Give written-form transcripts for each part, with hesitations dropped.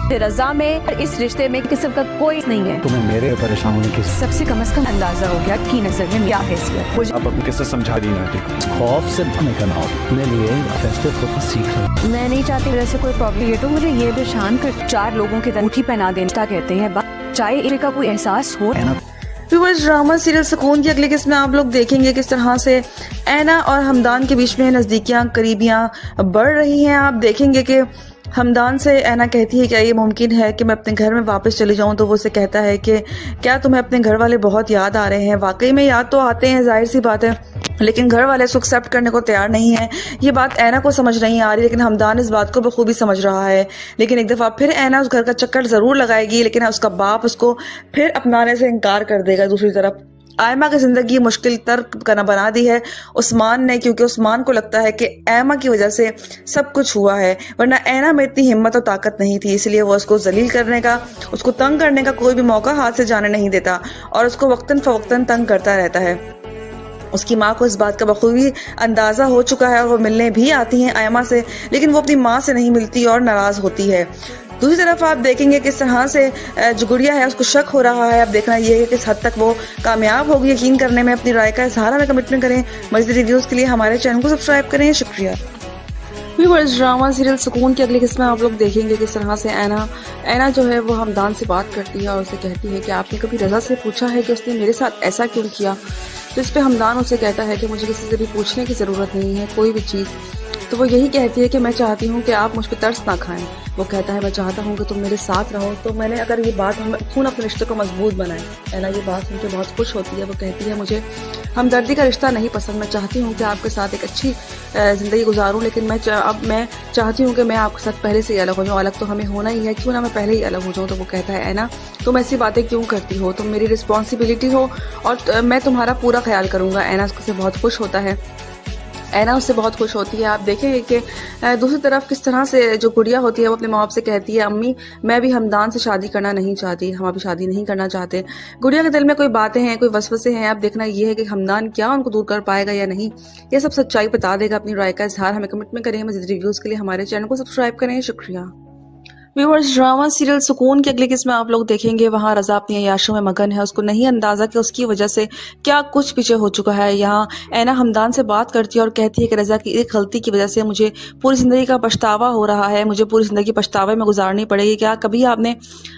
रजा में इस रिश्ते में किस्म का कोई नहीं है। तुम्हें मेरे परेशान होने की सबसे कम से कम अंदाजा हो गया की नजर में क्या हैसियत। मुझे आप अपनी किस्सा समझा रही हैं। खौफ से हमें करना हो अपने लिए फेस्टिव को सीख रहे। मैं नहीं चाहती मेरे से कोई प्रॉब्लम ये तो मुझे ये परेशान कर 4 लोगों के अंगूठी पहना देना कहते हैं, चाहे इनका कोई एहसास हो। व्यूअर्स, ड्रामा सीरियल सुकून की अगली किस्त में आप लोग देखेंगे किस तरह से ऐना और हमदान के बीच में नज़दीकियाँ करीबियाँ बढ़ रही हैं। आप देखेंगे कि हमदान से ऐना कहती है क्या ये मुमकिन है कि मैं अपने घर में वापस चली जाऊं, तो वो उसे कहता है कि क्या तुम्हें अपने घर वाले बहुत याद आ रहे हैं। वाकई में याद तो आते हैं, जाहिर सी बात है, लेकिन घर वाले इसको एक्सेप्ट करने को तैयार नहीं है। ये बात ऐना को समझ नहीं आ रही, लेकिन हमदान इस बात को बखूबी समझ रहा है। लेकिन एक दफ़ा फिर ऐना उस घर का चक्कर ज़रूर लगाएगी, लेकिन उसका बाप उसको फिर अपनाने से इनकार कर देगा। दूसरी तरफ आयमा की ज़िंदगी मुश्किल तर बना दी है उस्मान ने, क्योंकि उस्मान को लगता है कि ऐमा की वजह से सब कुछ हुआ है, वरना ऐना में इतनी हिम्मत और ताकत नहीं थी। इसलिए वो उसको जलील करने का, उसको तंग करने का कोई भी मौका हाथ से जाने नहीं देता और उसको वक्तन फवक्तन तंग करता रहता है। उसकी माँ को इस बात का बखूबी अंदाज़ा हो चुका है और वो मिलने भी आती हैं आयमा से, लेकिन वो अपनी माँ से नहीं मिलती और नाराज़ होती है। दूसरी तरफ आप देखेंगे किस तरह से जो गुड़िया है उसको शक हो रहा है। अब देखना ये है कि किस हद तक वो कामयाब होगी यकीन करने में, अपनी राय का इजहार हमें कमिटमेंट करें। मज़ीद रिव्यूज़ के लिए हमारे चैनल को सब्सक्राइब करें। शुक्रिया। व्यूअर्स, ड्रामा सीरियल सुकून की अगली किस्त में आप लोग देखेंगे किस तरह से ऐना जो है वो हमदान से बात करती है और उसे कहती है कि आपने कभी रजा से पूछा है कि उसने मेरे साथ ऐसा क्यों किया। तो इस पर हमदान उसे कहता है कि मुझे किसी से भी पूछने की ज़रूरत नहीं है कोई भी चीज़। तो वो यही कहती है कि मैं चाहती हूँ कि आप मुझ पर तरस ना खाएं। वो कहता है मैं चाहता हूँ कि तुम मेरे साथ रहो। तो मैंने अगर ये बात हम क्यों अपने रिश्ते को मजबूत बनाए। ऐना ये बात सुनकर बहुत खुश होती है। वो कहती है मुझे हमदर्दी का रिश्ता नहीं पसंद, मैं चाहती हूँ कि आपके साथ एक अच्छी ज़िंदगी गुजारूँ, लेकिन अब मैं चाहती हूँ कि मैं आपके साथ पहले से ही अलग हो जाऊँ। अलग तो हमें होना ही है, क्यों ना मैं पहले ही अलग हो जाऊँ। तो वो कहता है ऐना तुम ऐसी बातें क्यों करती हो, तुम मेरी रिस्पॉन्सिबिलिटी हो और मैं तुम्हारा पूरा ख्याल करूँगा। ऐना उससे बहुत खुश होता है, ऐना उससे बहुत खुश होती है। आप देखेंगे कि दूसरी तरफ किस तरह से जो गुड़िया होती है वो अपने माँ बाप से कहती है अम्मी मैं भी हमदान से शादी करना नहीं चाहती, हम अभी शादी नहीं करना चाहते। गुड़िया के दिल में कोई बातें हैं, कोई वसवसे हैं। आप देखना ये है कि हमदान क्या उनको दूर कर पाएगा या नहीं, ये सब सच्चाई बता देगा। अपनी राय का इजहार हमें कमिटमेंट करें। मज़ीद रिव्यूज़ के लिए हमारे चैनल को सब्सक्राइब करें। शुक्रिया। व्यूअर्स, ड्रामा सीरियल सुकून की अगली किस्म में आप लोग देखेंगे वहाँ रजा अपनी अय्याशों में मगन है। उसको नहीं अंदाजा कि उसकी वजह से क्या कुछ पीछे हो चुका है। यहाँ ऐना हमदान से बात करती है और कहती है कि रजा की एक गलती की वजह से मुझे पूरी ज़िंदगी का पछतावा हो रहा है, मुझे पूरी ज़िंदगी पछतावे में गुजारनी पड़ेगी। क्या कभी आपने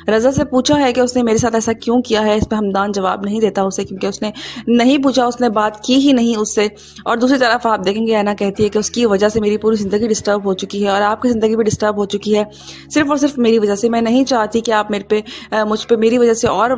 रजा से पूछा है कि उसने मेरे साथ ऐसा क्यों किया है। इस पर हमदान जवाब नहीं देता उसे, क्योंकि उसने नहीं पूछा, उसने बात की ही नहीं उससे। और दूसरी तरफ आप देखेंगे ऐना कहती है कि उसकी वजह से मेरी पूरी ज़िंदगी डिस्टर्ब हो चुकी है और आपकी ज़िंदगी भी डिस्टर्ब हो चुकी है, सिर्फ और सिर्फ मेरी वजह से। मैं नहीं चाहती कि आप मुझ पे मेरी वजह से और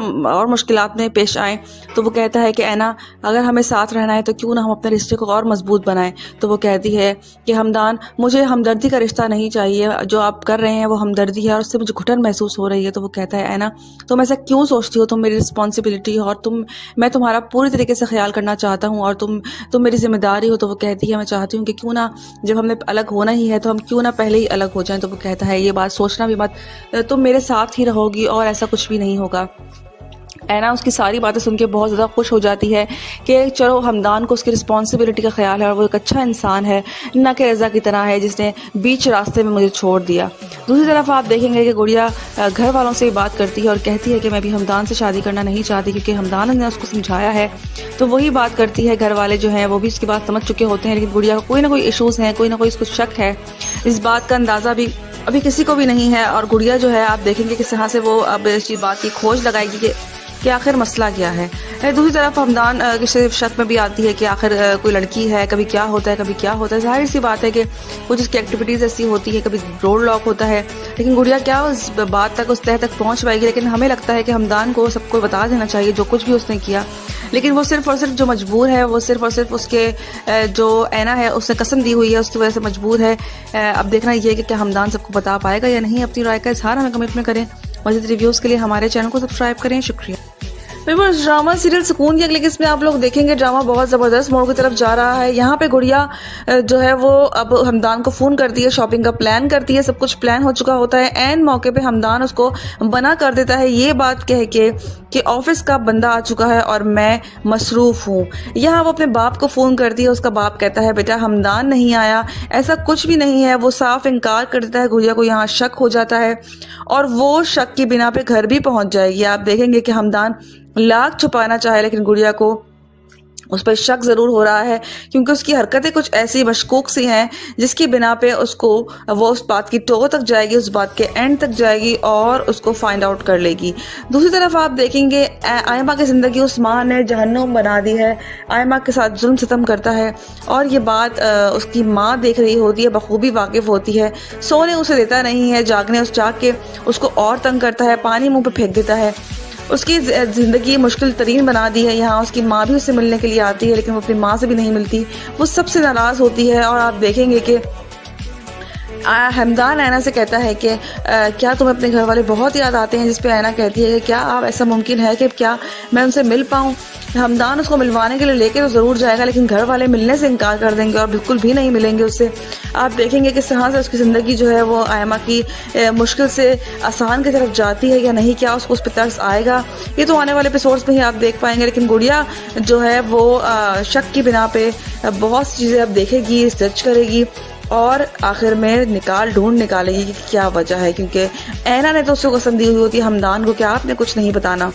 मुश्किलात में पेश आएं। तो वो कहता है कि ऐना अगर हमें साथ रहना है तो क्यों ना हम अपने रिश्ते को और मजबूत बनाएं। तो वो कहती है कि हमदान मुझे हमदर्दी का रिश्ता नहीं चाहिए, जो आप कर रहे हैं वो हमदर्दी है और उससे मुझे घुटन महसूस हो रही है। तो वो कहता है ऐना तुम ऐसा क्यों सोचती हो, तुम मेरी रिस्पॉन्सिबिलिटी हो और मैं तुम्हारा पूरी तरीके से ख्याल करना चाहता हूँ और तुम मेरी जिम्मेदारी हो। तो वो कहती है मैं चाहती हूँ कि क्यों ना जब हमें अलग होना ही है तो हम क्यों ना पहले ही अलग हो जाएं। तो वो कहता है ये बात सोचना भी मत, तुम मेरे साथ ही रहोगी और ऐसा कुछ भी नहीं होगा। ऐना उसकी सारी बातें सुन के बहुत ज़्यादा खुश हो जाती है कि चलो हमदान को उसकी रिस्पॉन्सिबिलिटी का ख्याल है और वो एक अच्छा इंसान है, ना कि रज़ा की तरह है जिसने बीच रास्ते में मुझे छोड़ दिया। दूसरी तरफ आप देखेंगे कि गुड़िया घर वालों से बात करती है और कहती है कि मैं भी हमदान से शादी करना नहीं चाहती, क्योंकि हमदान ने उसको समझाया है। तो वही बात करती है, घर वाले जो हैं वो भी उसकी बात समझ चुके होते हैं, लेकिन गुड़िया को कोई ना कोई इशूज़ हैं, कोई ना कोई इसको शक है। इस बात का अंदाज़ा भी अभी किसी को भी नहीं है और गुड़िया जो है आप देखेंगे किस तरह से वो अब इस बात की खोज लगाएगी कि आखिर मसला क्या है। दूसरी तरफ हमदान किसी शक में भी आती है कि आखिर कोई लड़की है, कभी क्या होता है कभी क्या होता है। जाहिर सी बात है कि कुछ उसकी एक्टिविटीज़ ऐसी होती है, कभी रोड लॉक होता है, लेकिन गुड़िया क्या उस बात तक उस तह तक पहुंच पाएगी। लेकिन हमें लगता है कि हमदान को सबको बता देना चाहिए जो कुछ भी उसने किया, लेकिन वो सिर्फ और सिर्फ जो मजबूर है, वो सिर्फ और सिर्फ उसके जो ऐना है उसने कसम दी हुई है उसकी वजह से मजबूर है। अब देखना ये कि क्या हमदान सबको बता पाएगा या नहीं। अपनी राय का इजहार हमें कमिटमेंट करें। मज़ीद रिव्यूज़ के लिए हमारे चैनल को सब्सक्राइब करें। शुक्रिया। ड्रामा सीरियल सुकून की अगली किस्त में आप लोग देखेंगे ड्रामा बहुत ज़बरदस्त मोड़ की तरफ जा रहा है। यहाँ पे गुड़िया जो है वो अब हमदान को फ़ोन करती है, शॉपिंग का प्लान करती है, सब कुछ प्लान हो चुका होता है। एन मौके पे हमदान उसको मना कर देता है ये बात कह के कि ऑफिस का बंदा आ चुका है और मैं मसरूफ़ हूँ। यहाँ वो अपने बाप को फ़ोन करती है, उसका बाप कहता है बेटा हमदान नहीं आया, ऐसा कुछ भी नहीं है। वो साफ इनकार कर देता है, गुड़िया को यहाँ शक हो जाता है और वो शक की बिना पे घर भी पहुँच जाएगी। आप देखेंगे कि हमदान लाख छुपाना चाहे लेकिन गुड़िया को उस पर शक ज़रूर हो रहा है क्योंकि उसकी हरकतें कुछ ऐसी मशकूक सी हैं जिसकी बिना पे उसको वो उस बात की टो तक जाएगी, उस बात के एंड तक जाएगी और उसको फाइंड आउट कर लेगी। दूसरी तरफ आप देखेंगे आयमा की ज़िंदगी उस्मान ने जहन्नुम बना दी है। आयमा के साथ जुल्म सितम करता है और ये बात उसकी माँ देख रही होती है, बखूबी वाकिफ़ होती है। सोने उसे देता नहीं है, जाग के उसको और तंग करता है, पानी मुँह पर फेंक देता है। उसकी ज़िंदगी मुश्किल तरीन बना दी है। यहाँ उसकी माँ भी उससे मिलने के लिए आती है लेकिन वो अपनी माँ से भी नहीं मिलती, वो सबसे नाराज़ होती है। और आप देखेंगे कि हमदान ऐना से कहता है कि क्या तुम्हें अपने घर वाले बहुत याद आते हैं, जिस पे ऐना कहती है कि क्या आप ऐसा मुमकिन है कि क्या मैं उनसे मिल पाऊँ। हमदान उसको मिलवाने के लिए लेके तो ज़रूर जाएगा लेकिन घर वाले मिलने से इनकार कर देंगे और बिल्कुल भी नहीं मिलेंगे उससे। आप देखेंगे किस तरह से उसकी ज़िंदगी जो है वो आयमा की मुश्किल से आसान की तरफ जाती है या नहीं, क्या उसको उस पर तरस आएगा, ये तो आने वाले एपिसोड्स में ही आप देख पाएंगे। लेकिन गुड़िया जो है वो शक की बिना पे बहुत सी चीज़ें अब देखेगी, रिसर्च करेगी और आखिर में ढूंढ निकालेगी कि क्या वजह है, क्योंकि ऐना ने तो उसको कसम दी हुई होती है हमदान को कि आपने कुछ नहीं बताना,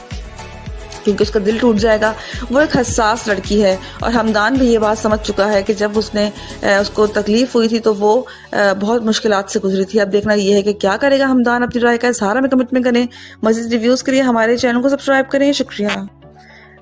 क्योंकि उसका दिल टूट जाएगा। वो एक हसास लड़की है और हमदान भी ये बात समझ चुका है कि जब उसको तकलीफ हुई थी तो वो बहुत मुश्किलात से गुजरी थी। अब देखना ये है कि क्या करेगा हमदान, अपनी राय का इज़हार में कमिटमेंट करें। मज़ीद रिव्यूज़ के लिए हमारे चैनल को सब्सक्राइब करें। शुक्रिया।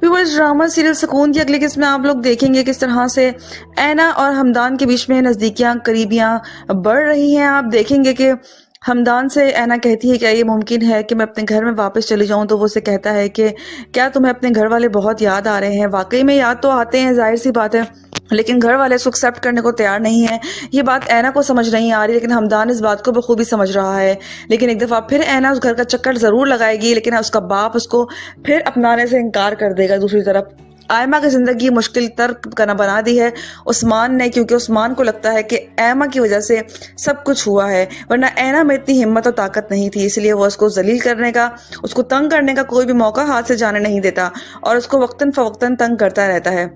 व्यूअर्स, ड्रामा सीरियल सुकून की अगली किस्त में आप लोग देखेंगे किस तरह से ऐना और हमदान के बीच में नज़दीकियाँ करीबियाँ बढ़ रही हैं। आप देखेंगे कि हमदान से ऐना कहती है क्या ये मुमकिन है कि मैं अपने घर में वापस चली जाऊं, तो वो उसे कहता है कि क्या तुम्हें अपने घर वाले बहुत याद आ रहे हैं। वाकई में याद तो आते हैं, जाहिर सी बात है, लेकिन घर वाले इसको एक्सेप्ट करने को तैयार नहीं है। ये बात ऐना को समझ नहीं आ रही लेकिन हमदान इस बात को बखूबी समझ रहा है। लेकिन एक दफ़ा फिर ऐना उस घर का चक्कर ज़रूर लगाएगी लेकिन उसका बाप उसको फिर अपनाने से इनकार कर देगा। दूसरी तरफ आयमा की ज़िंदगी मुश्किल तर करना बना दी है उस्मान ने, क्योंकि उस्मान को लगता है कि ऐमा की वजह से सब कुछ हुआ है, वरना ऐना में इतनी हिम्मत और ताकत नहीं थी। इसलिए वो उसको जलील करने का, उसको तंग करने का कोई भी मौका हाथ से जाने नहीं देता और उसको वक्तन फवक्तन तंग करता रहता है।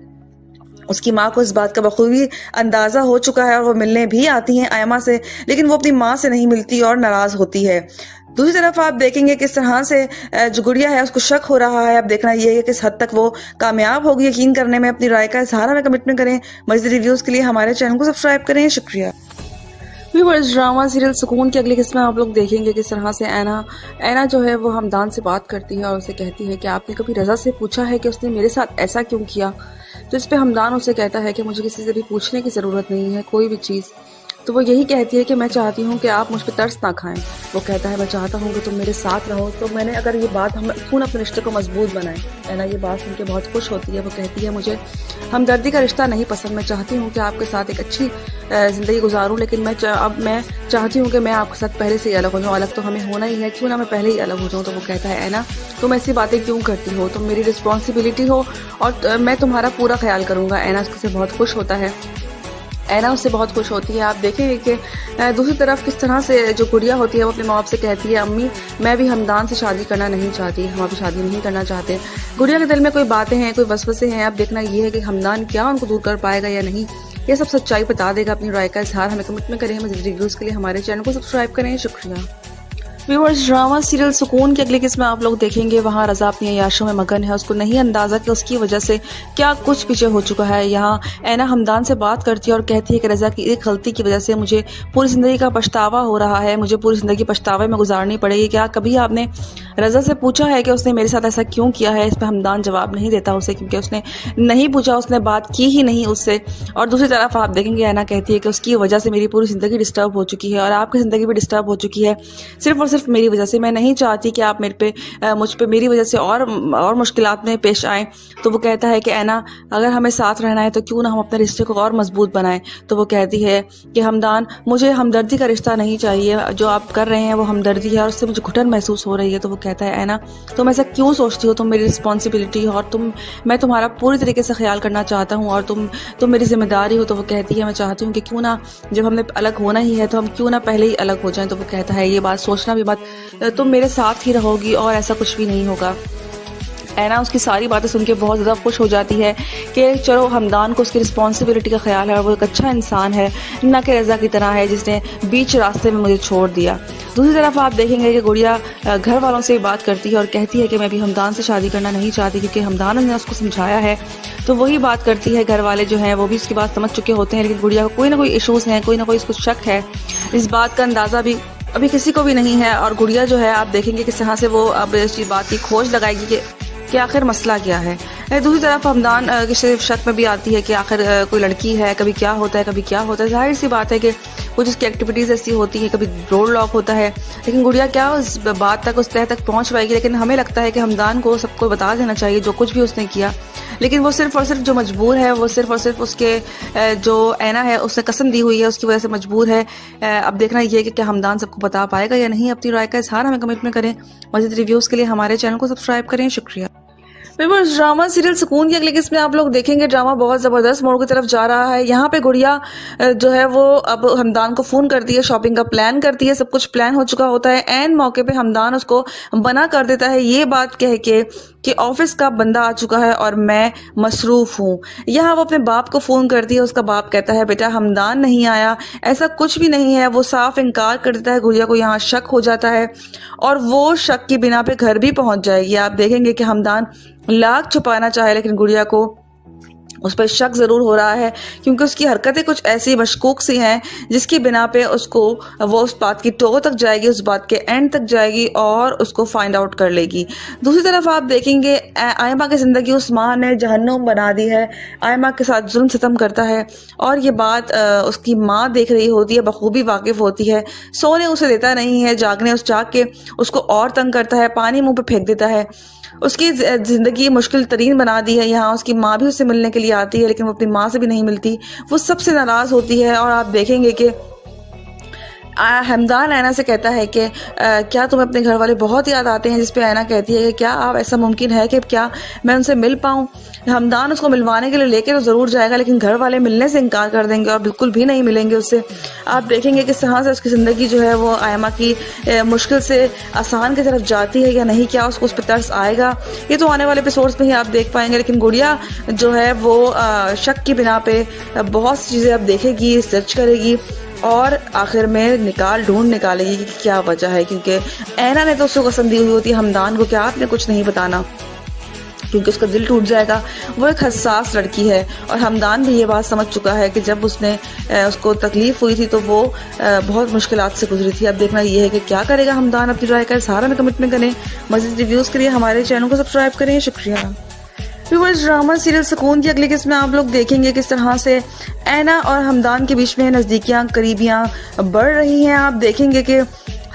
उसकी माँ को इस बात का बखूबी अंदाज़ा हो चुका है और वो मिलने भी आती हैं आयमा से, लेकिन वो अपनी माँ से नहीं मिलती और नाराज़ होती है। दूसरी तरफ आप देखेंगे किस तरह से जो गुड़िया है उसको शक हो रहा है। अब देखना यह है कि किस हद तक वो कामयाब होगी यकीन करने में। अपनी राय का इज़हार में कमिटमेंट करें। मज़ीद रिव्यूज़ के लिए हमारे चैनल को सब्सक्राइब करें। शुक्रिया। व्यूअर्स, ड्रामा सीरियल सुकून की अगली किस्त में आप लोग देखेंगे किस तरह से ऐना जो है वो हमदान से बात करती है और उसे कहती है कि आपने कभी रज़ा से पूछा है कि उसने मेरे साथ ऐसा क्यों किया। तो इस पे हमदान उसे कहता है कि मुझे किसी से भी पूछने की ज़रूरत नहीं है कोई भी चीज़। तो वो यही कहती है कि मैं चाहती हूँ कि आप मुझ पर तरस ना खाएं। वो कहता है मैं चाहता हूँ कि तुम मेरे साथ रहो। तो मैंने अगर ये बात हम क्यों अपने रिश्ते को मजबूत बनाएं। ऐना ये बात सुन के बहुत खुश होती है। वो कहती है मुझे हमदर्दी का रिश्ता नहीं पसंद, मैं चाहती हूँ कि आपके साथ एक अच्छी ज़िंदगी गुजारूँ, लेकिन मैं चाहती हूँ कि मैं आपके साथ पहले से ही अलग हो जाऊँ। अलग तो हमें होना ही है, क्यों ना मैं पहले ही अलग हो जाऊँ। तो वो कहता है ऐना तुम ऐसी बातें क्यों करती हो, तुम मेरी रिस्पॉन्सिबिलिटी हो और मैं तुम्हारा पूरा ख्याल करूँगा। ऐना उससे बहुत खुश होता है। ऐना उससे बहुत खुश होती है। आप देखेंगे कि दूसरी तरफ किस तरह से जो गुड़िया होती है वो अपने माँ बाप से कहती है अम्मी मैं भी हमदान से शादी करना नहीं चाहती, हम अभी शादी नहीं करना चाहते। गुड़िया के दिल में कोई बातें हैं, कोई वसवसे हैं। अब देखना ये है कि हमदान क्या उनको दूर कर पाएगा या नहीं, ये सब सच्चाई बता देगा। अपनी राय का इज़हार हमें कमिटमेंट करें। मज़ीद रिव्यूज़ के लिए हमारे चैनल को सब्सक्राइब करें। शुक्रिया। व्यूअर्स, ड्रामा सीरियल सुकून की अगली किस्म में आप लोग देखेंगे वहाँ रज़ा अपनी अय्याशों में मगन है। उसको नहीं अंदाज़ा कि उसकी वजह से क्या कुछ पीछे हो चुका है। यहाँ ऐना हमदान से बात करती है और कहती है कि रज़ा की एक गलती की वजह से मुझे पूरी ज़िंदगी का पछतावा हो रहा है, मुझे पूरी ज़िंदगी पछतावे में गुजारनी पड़ेगी। क्या कभी आपने रज़ा से पूछा है कि उसने मेरे साथ ऐसा क्यों किया है। इस पर हमदान जवाब नहीं देता उसे, क्योंकि उसने नहीं पूछा, उसने बात की ही नहीं उससे। और दूसरी तरफ आप देखेंगे ऐना कहती है कि उसकी वजह से मेरी पूरी ज़िंदगी डिस्टर्ब हो चुकी है और आपकी ज़िंदगी भी डिस्टर्ब हो चुकी है, सिर्फ और सिर्फ मेरी वजह से। मैं नहीं चाहती कि आप मुझ पे मेरी वजह से और मुश्किलात में पेश आएँ। तो वो कहता है कि ऐना अगर हमें साथ रहना है तो क्यों ना हम अपने रिश्ते को और मजबूत बनाएं। तो वो कहती है कि हमदान मुझे हमदर्दी का रिश्ता नहीं चाहिए, जो आप कर रहे हैं वो हमदर्दी है और उससे मुझे घुटन महसूस हो रही है। तो वो कहता है ऐना तुम ऐसा क्यों सोचती हो, तुम मेरी रिस्पॉन्सिबिलिटी हो और मैं तुम्हारा पूरी तरीके से ख्याल करना चाहता हूँ और तुम मेरी जिम्मेदारी हो। तो वो कहती है मैं चाहती हूँ कि क्यों ना जब हमने अलग होना ही है तो हम क्यों ना पहले ही अलग हो जाएं। तो वो कहता है ये बात सोचना भी मत, तुम मेरे साथ ही रहोगी और ऐसा कुछ भी नहीं होगा। ऐना उसकी सारी बातें सुन के बहुत ज़्यादा खुश हो जाती है कि चलो हमदान को उसकी रिस्पॉन्सिबिलिटी का ख्याल है और वो एक अच्छा इंसान है, ना कि रज़ा की तरह है जिसने बीच रास्ते में मुझे छोड़ दिया। दूसरी तरफ आप देखेंगे कि गुड़िया घर वालों से बात करती है और कहती है कि मैं भी हमदान से शादी करना नहीं चाहती क्योंकि हमदान ने उसको समझाया है। तो वही बात करती है, घर वाले जो हैं वो भी उसकी बात समझ चुके होते हैं, लेकिन गुड़िया को कोई ना कोई इशूज़ हैं, कोई ना कोई इसको शक है। इस बात का अंदाज़ा भी अभी किसी को भी नहीं है और गुड़िया जो है आप देखेंगे किस तरह से वो अब इस बात की खोज लगाएगी कि आखिर मसला क्या है। दूसरी तरफ हमदान किसी शक में भी आती है कि आखिर कोई लड़की है, कभी क्या होता है कभी क्या होता है। जाहिर सी बात है कि कुछ उसकी एक्टिविटीज़ ऐसी होती हैं, कभी रोड लॉक होता है, लेकिन गुड़िया क्या उस बात तक उस तह तक पहुंच पाएगी। लेकिन हमें लगता है कि हमदान को सबको बता देना चाहिए जो कुछ भी उसने किया, लेकिन वो सिर्फ और सिर्फ जो मजबूर है, वो सिर्फ और सिर्फ उसके जो ऐना है उसने कसम दी हुई है उसकी वजह से मजबूर है। अब देखना ये कि क्या हमदान सबको बता पाएगा या नहीं। अपनी राय का इजहार हमें कमेंट में करें। मज़ीद रिव्यूज़ के लिए हमारे चैनल को सब्सक्राइब करें। शुक्रिया। व्यूअर्स, ड्रामा सीरियल सुकून की अगले किस्त में आप लोग देखेंगे ड्रामा बहुत ज़बरदस्त मोड़ की तरफ जा रहा है। यहाँ पे गुड़िया जो है वो अब हमदान को फ़ोन करती है, शॉपिंग का प्लान करती है, सब कुछ प्लान हो चुका होता है। एन मौके पे हमदान उसको मना कर देता है ये बात कह के कि ऑफिस का बंदा आ चुका है और मैं मसरूफ़ हूँ। यहाँ वो अपने बाप को फ़ोन करती है, उसका बाप कहता है बेटा हमदान नहीं आया, ऐसा कुछ भी नहीं है। वो साफ इनकार कर देता है। गुड़िया को यहाँ शक हो जाता है और वो शक की बिना पे घर भी पहुँच जाएगी। आप देखेंगे कि हमदान लाख छुपाना चाहे लेकिन गुड़िया को उस पर शक जरूर हो रहा है क्योंकि उसकी हरकतें कुछ ऐसी मशकूक सी हैं जिसकी बिना पे उसको वो उस बात की टो तक जाएगी, उस बात के एंड तक जाएगी और उसको फाइंड आउट कर लेगी। दूसरी तरफ आप देखेंगे आयमा की ज़िंदगी उस्मान ने जहन्नुम बना दी है। आयमा के साथ जुल्म सितम करता है और ये बात उसकी माँ देख रही होती है, बखूबी वाकिफ होती है। सोने उसे देता नहीं है, जाग के उसको और तंग करता है, पानी मुँह पे फेंक देता है। उसकी ज़िंदगी मुश्किल तरीन बना दी है। यहाँ उसकी माँ भी उससे मिलने के लिए आती है लेकिन वो अपनी माँ से भी नहीं मिलती, वो सबसे नाराज़ होती है। और आप देखेंगे कि हमदान ऐना से कहता है कि क्या तुम्हें अपने घर वाले बहुत याद आते हैं, जिस पे ऐना कहती है कि क्या आप ऐसा मुमकिन है कि क्या मैं उनसे मिल पाऊँ। हमदान उसको मिलवाने के लिए लेके तो ज़रूर जाएगा लेकिन घर वाले मिलने से इनकार कर देंगे और बिल्कुल भी नहीं मिलेंगे उससे। आप देखेंगे किस तरह से उसकी ज़िंदगी जो है वो आयमा की मुश्किल से आसान की तरफ जाती है या नहीं, क्या उसको उस पर तरस आएगा, ये तो आने वाले एपिसोड्स में ही आप देख पाएंगे। लेकिन गुड़िया जो है वो शक की बिना पे बहुत सी चीज़ें अब देखेगी, सर्च करेगी और आखिर में ढूंढ निकालेगी कि क्या वजह है, क्योंकि ऐना ने तो उसको कसम दी हुई होती है हमदान को कि आपने कुछ नहीं बताना क्योंकि उसका दिल टूट जाएगा। वो एक हसास लड़की है और हमदान भी ये बात समझ चुका है कि जब उसको तकलीफ हुई थी तो वो बहुत मुश्किलात से गुजरी थी। अब देखना ये है कि क्या करेगा हमदान। अपनी राय का इजहार हमें कमेंट में करें। मज़ीद रिव्यूज़ के लिए हमारे चैनल को सब्सक्राइब करें। शुक्रिया। व्यूअर्स, ड्रामा सीरियल सुकून की अगली किस्त में आप लोग देखेंगे किस तरह से ऐना और हमदान के बीच में नज़दीकियाँ करीबियाँ बढ़ रही हैं। आप देखेंगे कि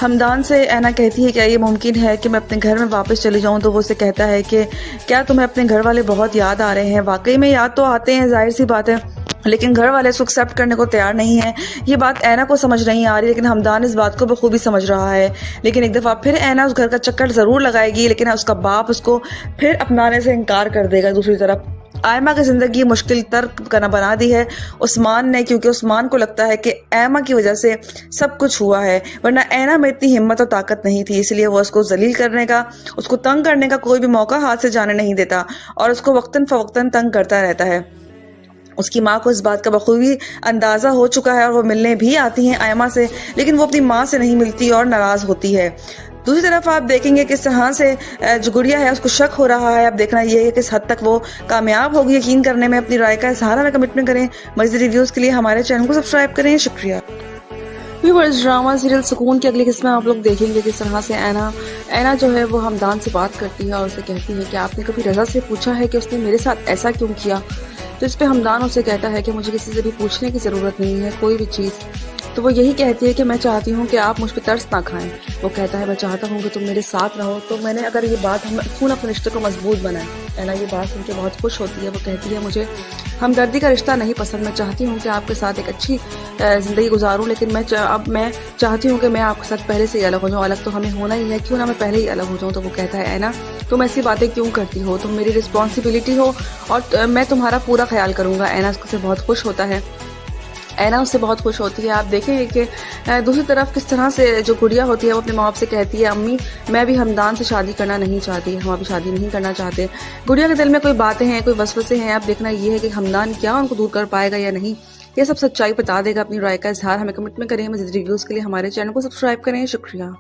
हमदान से ऐना कहती है क्या ये मुमकिन है कि मैं अपने घर में वापस चली जाऊं, तो वो उसे कहता है कि क्या तुम्हें अपने घर वाले बहुत याद आ रहे हैं। वाकई में याद तो आते हैं, जाहिर सी बात है, लेकिन घर वाले इसको एक्सेप्ट करने को तैयार नहीं है। ये बात ऐना को समझ नहीं आ रही लेकिन हमदान इस बात को बखूबी समझ रहा है। लेकिन एक दफ़ा फिर ऐना उस घर का चक्कर ज़रूर लगाएगी लेकिन उसका बाप उसको फिर अपनाने से इनकार कर देगा। दूसरी तरफ आयमा की ज़िंदगी मुश्किल तर बना दी है उस्मान ने, क्योंकि उस्मान को लगता है कि ऐमा की वजह से सब कुछ हुआ है, वरना ऐना में इतनी हिम्मत और ताकत नहीं थी। इसलिए वो उसको जलील करने का, उसको तंग करने का कोई भी मौका हाथ से जाने नहीं देता और उसको वक्तन फवक्तन तंग करता रहता है। उसकी माँ को इस बात का बखूबी अंदाज़ा हो चुका है और वो मिलने भी आती हैं आयमा से, लेकिन वो अपनी माँ से नहीं मिलती और नाराज़ होती है। दूसरी तरफ आप देखेंगे किस तरह से जो गुड़िया है उसको शक हो रहा है। अब देखना ये है किस हद तक वो कामयाब होगी यकीन करने में। अपनी राय का इजहार हमें कमेंट करें। मज़ीद रिव्यूज़ के लिए हमारे चैनल को सब्सक्राइब करें। शुक्रिया। व्यूअर्स, ड्रामा सीरियल सुकून की अगली किस्त में आप लोग देखेंगे किस तरह से ऐना जो है वो हमदान से बात करती है और उसे कहती है कि आपने कभी रज़ा से पूछा है कि उसने मेरे साथ ऐसा क्यों किया। तो इस पर हमदान उसे कहता है कि मुझे किसी से भी पूछने की ज़रूरत नहीं है कोई भी चीज़। तो वो यही कहती है कि मैं चाहती हूँ कि आप मुझ पर तरस ना खाएं। वो कहता है मैं चाहता हूँ कि तुम मेरे साथ रहो। तो मैंने अगर ये बात हम अपने रिश्ते को मजबूत बनाए। ऐना ये बात सुन के बहुत खुश होती है। वो कहती है मुझे हमदर्दी का रिश्ता नहीं पसंद, मैं चाहती हूँ कि आपके साथ एक अच्छी ज़िंदगी गुजारूँ, लेकिन मैं चाहती हूँ कि मैं आपके साथ पहले से ही अलग हो जाऊँ। अलग तो हमें होना ही है, क्यों ना मैं पहले ही अलग हो जाऊँ। तो वो कहता है ऐना तुम ऐसी बातें क्यों करती हो, तुम मेरी रिस्पॉन्सिबिलिटी हो और मैं तुम्हारा पूरा ख्याल करूँगा। ऐना उससे बहुत खुश होता है ऐना उससे बहुत खुश होती है। आप देखेंगे कि दूसरी तरफ किस तरह से जो गुड़िया होती है वो अपने माँ बाप से कहती है, अम्मी मैं भी हमदान से शादी करना नहीं चाहती, हम अभी शादी नहीं करना चाहते। गुड़िया के दिल में कोई बातें हैं, कोई वसवसे हैं। आप देखना ये है कि हमदान क्या उनको दूर कर पाएगा या नहीं, ये सब सच्चाई बता देगा। अपनी राय का इजहार हमें कमेंट में करें। मज़ीद रिव्यूज़ के लिए हमारे चैनल को सब्सक्राइब करें। शुक्रिया।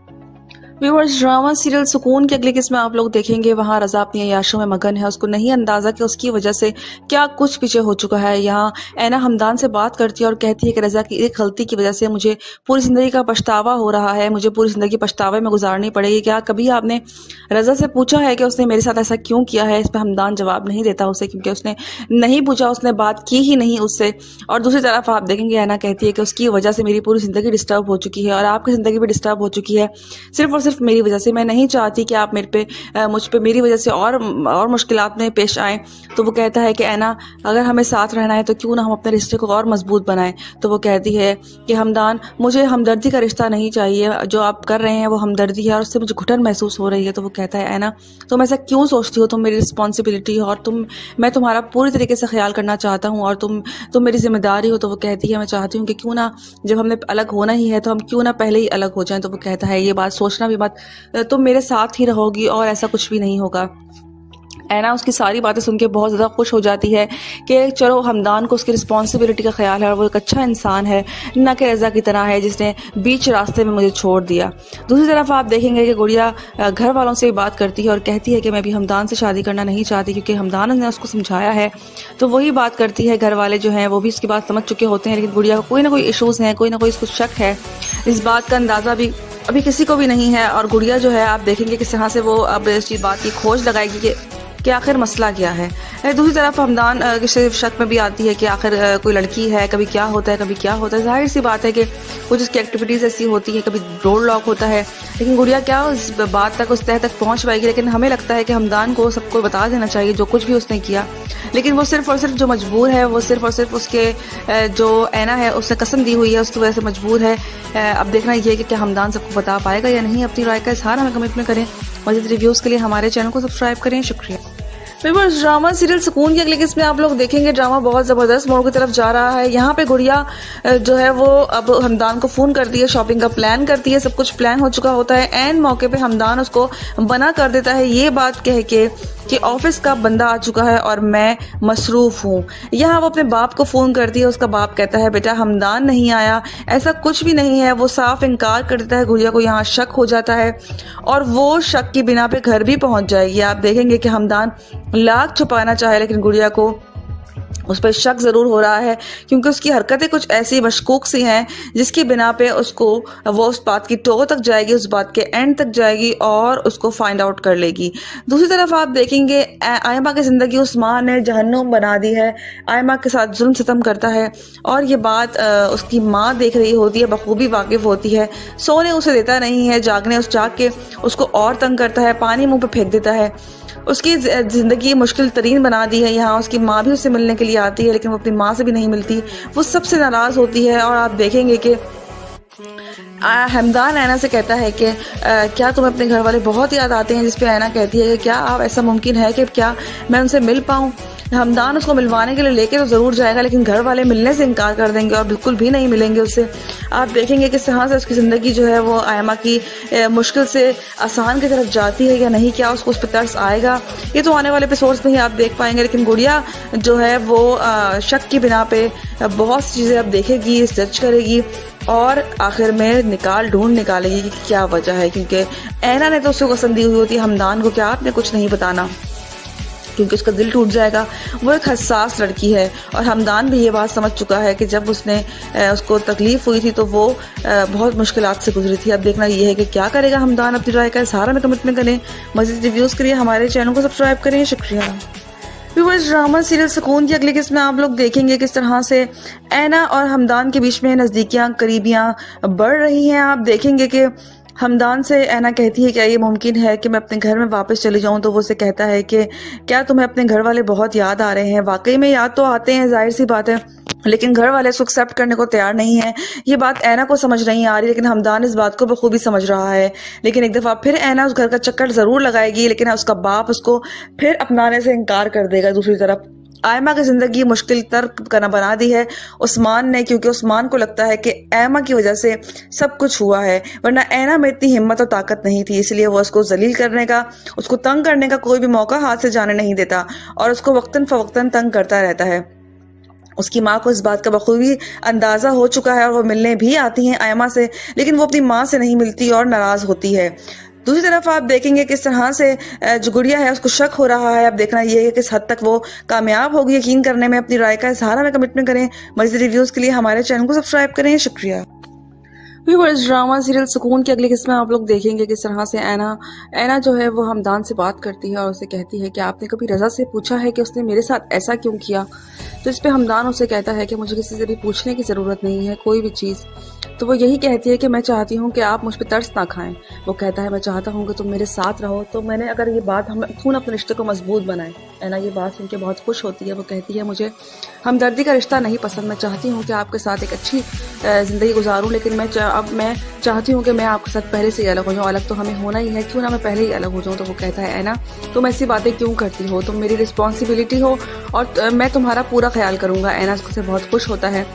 व्यूअर्स, ड्रामा सीरियल सुकून की अगली किस्म आप लोग देखेंगे। वहाँ रजा अपनी अय्याशों में मगन है। उसको नहीं अंदाजा कि उसकी वजह से क्या कुछ पीछे हो चुका है। यहाँ ऐना हमदान से बात करती है और कहती है कि रजा की एक गलती की वजह से मुझे पूरी जिंदगी का पछतावा हो रहा है, मुझे पूरी जिंदगी पछतावे में गुजारनी पड़ेगी। क्या कभी आपने रजा से पूछा है कि उसने मेरे साथ ऐसा क्यों किया है? इस पर हमदान जवाब नहीं देता उसे, क्योंकि उसने नहीं पूछा, उसने बात की ही नहीं उससे। और दूसरी तरफ आप देखेंगे ऐना कहती है कि उसकी वजह से मेरी पूरी जिंदगी डिस्टर्ब हो चुकी है और आपकी जिंदगी भी डिस्टर्ब हो चुकी है, सिर्फ और सिर्फ मेरी वजह से। मैं नहीं चाहती कि आप मुझ पे मेरी वजह से और मुश्किलात में पेश आएं। तो वो कहता है कि ऐना अगर हमें साथ रहना है तो क्यों ना हम अपने रिश्ते को और मजबूत बनाएं। तो वो कहती है कि हमदान मुझे हमदर्दी का रिश्ता नहीं चाहिए, जो आप कर रहे हैं वो हमदर्दी है और उससे मुझे घुटन महसूस हो रही है। तो वो कहता है ऐना तुम ऐसा क्यों सोचती हो, तुम मेरी रिस्पॉन्सिबिलिटी हो और मैं तुम्हारा पूरी तरीके से ख्याल करना चाहता हूँ और तुम मेरी जिम्मेदारी हो। तो वो कहती है मैं चाहती हूँ कि क्यों ना जब हमने अलग होना ही है तो हम क्यों ना पहले ही अलग हो जाएं। तो वो कहता है ये बात सोचना भी मत, तुम मेरे साथ ही रहोगी और ऐसा कुछ भी नहीं होगा। ऐना उसकी सारी बातें सुन के बहुत ज़्यादा खुश हो जाती है कि चलो हमदान को उसकी रिस्पॉन्सिबिलिटी का ख्याल है और वो एक अच्छा इंसान है, ना कि रज़ा की तरह है जिसने बीच रास्ते में मुझे छोड़ दिया। दूसरी तरफ आप देखेंगे कि गुड़िया घर वालों से बात करती है और कहती है कि मैं भी हमदान से शादी करना नहीं चाहती, क्योंकि हमदान ने उसको समझाया है। तो वही बात करती है, घर वाले जो हैं वो भी उसकी बात समझ चुके होते हैं, लेकिन गुड़िया को कोई ना कोई इशूज़ हैं, कोई ना कोई इसको शक है। इस बात का अंदाज़ा भी अभी किसी को भी नहीं है और गुड़िया जो है आप देखेंगे किस तरह से वो अब इस चीज़ बात की खोज लगाएगी कि आखिर मसला क्या है। दूसरी तरफ हमदान किसी शक में भी आती है कि आखिर कोई लड़की है, कभी क्या होता है कभी क्या होता है। जाहिर सी बात है कि कुछ उसकी एक्टिविटीज़ ऐसी होती हैं, कभी डोर लॉक होता है, लेकिन गुड़िया क्या उस बात तक उस तह तक पहुंच पाएगी। लेकिन हमें लगता है कि हमदान को सबको बता देना चाहिए जो कुछ भी उसने किया, लेकिन वो सिर्फ और सिर्फ जो मजबूर है, वो सिर्फ और सिर्फ उसके जो ऐना है उसने कसम दी हुई है उसकी वजह से मजबूर है। अब देखना ये है कि क्या हमदान सबको बता पाएगा या नहीं। अपनी राय का इजहार हमें कमेंट में करें। मज़ीद रिव्यूज़ के लिए हमारे चैनल को सब्सक्राइब करें। शुक्रिया। व्यूअर्स, ड्रामा सीरियल सुकून की अगली किस्म में आप लोग देखेंगे ड्रामा बहुत ज़बरदस्त मोड़ की तरफ जा रहा है। यहाँ पे गुड़िया जो है वो अब हमदान को फ़ोन करती है, शॉपिंग का प्लान करती है, सब कुछ प्लान हो चुका होता है। एंड मौके पे हमदान उसको मना कर देता है ये बात कह के कि ऑफिस का बंदा आ चुका है और मैं मसरूफ़ हूँ। यहाँ वो अपने बाप को फ़ोन करती है, उसका बाप कहता है बेटा हमदान नहीं आया, ऐसा कुछ भी नहीं है। वो साफ इनकार कर देता है। गुड़िया को यहाँ शक हो जाता है और वो शक की बिना पे घर भी पहुँच जाएगी। आप देखेंगे कि हमदान लाख छुपाना चाहे लेकिन गुड़िया को उस पर शक ज़रूर हो रहा है, क्योंकि उसकी हरकतें कुछ ऐसी मशकूक सी हैं जिसकी बिना पे उसको वो उस बात की टो तक जाएगी, उस बात के एंड तक जाएगी और उसको फाइंड आउट कर लेगी। दूसरी तरफ आप देखेंगे आयमा की ज़िंदगी उस माँ ने जहन्नुम बना दी है। आयमा के साथ जुल्म सितम करता है और ये बात उसकी माँ देख रही होती है, बखूबी वाकिफ़ होती है। सोने उसे देता नहीं है, जाग के उसको और तंग करता है, पानी मुँह पर फेंक देता है। उसकी ज़िंदगी मुश्किल तरीन बना दी है। यहाँ उसकी माँ भी उससे मिलने के लिए आती है, लेकिन वो अपनी माँ से भी नहीं मिलती, वो सबसे नाराज़ होती है। और आप देखेंगे कि हमदान ऐना से कहता है कि क्या तुम्हें अपने घर वाले बहुत याद आते हैं, जिस पे ऐना कहती है कि क्या आप ऐसा मुमकिन है कि क्या मैं उनसे मिल पाऊँ। हमदान उसको मिलवाने के लिए लेके तो ज़रूर जाएगा, लेकिन घर वाले मिलने से इनकार कर देंगे और बिल्कुल भी नहीं मिलेंगे उससे। आप देखेंगे किस तरह से उसकी ज़िंदगी जो है वो आयमा की मुश्किल से आसान की तरफ जाती है या नहीं, क्या उसको उस पर तरस आएगा, ये तो आने वाले एपिसोड्स में ही आप देख पाएंगे। लेकिन गुड़िया जो है वो शक की बिना पे बहुत सी चीज़ें अब देखेगी, जज करेगी और आखिर में ढूंढ निकालेगी कि क्या वजह है, क्योंकि ऐना ने तो उसको कसम दी हुई होती है हमदान को क्या आपने कुछ नहीं बताना, क्योंकि उसका दिल टूट जाएगा। वो एक हसास लड़की है और हमदान भी ये बात समझ चुका है कि जब उसको तकलीफ हुई थी तो वो बहुत मुश्किलात से गुजरी थी। अब देखना ये है कि क्या करेगा हमदान। अपनी राय का इजहार हमें कमेंट में करें। मज़ीद रिव्यूज़ के लिए हमारे चैनल को सब्सक्राइब करें। शुक्रिया। व्यूअर्स, ड्रामा सीरियल सुकून की अगली किस्म में आप लोग देखेंगे किस तरह से ऐना और हमदान के बीच में नज़दीकियाँ करीबियाँ बढ़ रही हैं। आप देखेंगे कि हमदान से ऐना कहती है क्या ये मुमकिन है कि मैं अपने घर में वापस चली जाऊं। तो वो उसे कहता है कि क्या तुम्हें अपने घर वाले बहुत याद आ रहे हैं। वाकई में याद तो आते हैं, जाहिर सी बात है, लेकिन घर वाले इसको एक्सेप्ट करने को तैयार नहीं है। ये बात ऐना को समझ नहीं आ रही, लेकिन हमदान इस बात को बखूबी समझ रहा है। लेकिन एक दफ़ा फिर ऐना उस घर का चक्कर ज़रूर लगाएगी, लेकिन उसका बाप उसको फिर अपनाने से इनकार कर देगा। दूसरी तरफ आयमा की ज़िंदगी मुश्किल तर करना बना दी है उस्मान ने, क्योंकि उस्मान को लगता है कि ऐमा की वजह से सब कुछ हुआ है, वरना ऐना में इतनी हिम्मत और ताकत नहीं थी। इसलिए वो उसको जलील करने का, उसको तंग करने का कोई भी मौका हाथ से जाने नहीं देता और उसको वक्तन फवक्तन तंग करता रहता है। उसकी माँ को इस बात का बखूबी अंदाज़ा हो चुका है और वो मिलने भी आती हैं आयमा से, लेकिन वो अपनी माँ से नहीं मिलती और नाराज़ होती है। दूसरी तरफ आप देखेंगे किस तरह से जो गुड़िया है उसको शक हो रहा है। अब देखना ये है कि किस हद तक वो कामयाब होगी यकीन करने में। अपनी राय का इजहार हमें कमिटमेंट करें। मज़ीद रिव्यूज़ के लिए हमारे चैनल को सब्सक्राइब करें। शुक्रिया। व्यूअर्स, ड्रामा सीरियल सुकून की अगली किस्त में आप लोग देखेंगे किस तरह से ऐना जो है वो हमदान से बात करती है और उसे कहती है कि आपने कभी रज़ा से पूछा है कि उसने मेरे साथ ऐसा क्यों किया। तो इस पे हमदान उसे कहता है कि मुझे किसी से भी पूछने की ज़रूरत नहीं है कोई भी चीज़। तो वो यही कहती है कि मैं चाहती हूँ कि आप मुझ पर तरस ना खाएं। वो कहता है मैं चाहता हूँ कि तुम मेरे साथ रहो। तो मैंने अगर ये बात हम क्यों अपने रिश्ते को मजबूत बनाएं। ऐना ये बात सुन के बहुत खुश होती है। वो कहती है मुझे हमदर्दी का रिश्ता नहीं पसंद, मैं चाहती हूँ कि आपके साथ एक अच्छी ज़िंदगी गुजारूँ, लेकिन अब मैं चाहती हूँ कि मैं आपके साथ पहले से ही अलग हो जाऊँ। अलग तो हमें होना ही है, क्यों ना मैं पहले ही अलग हो जाऊँ। तो वो कहता है ऐना तुम ऐसी बातें क्यों करती हो, तुम मेरी रिस्पॉन्सिबिलिटी हो और मैं तुम्हारा पूरा ख्याल करूँगा। ऐना उससे बहुत खुश होता है।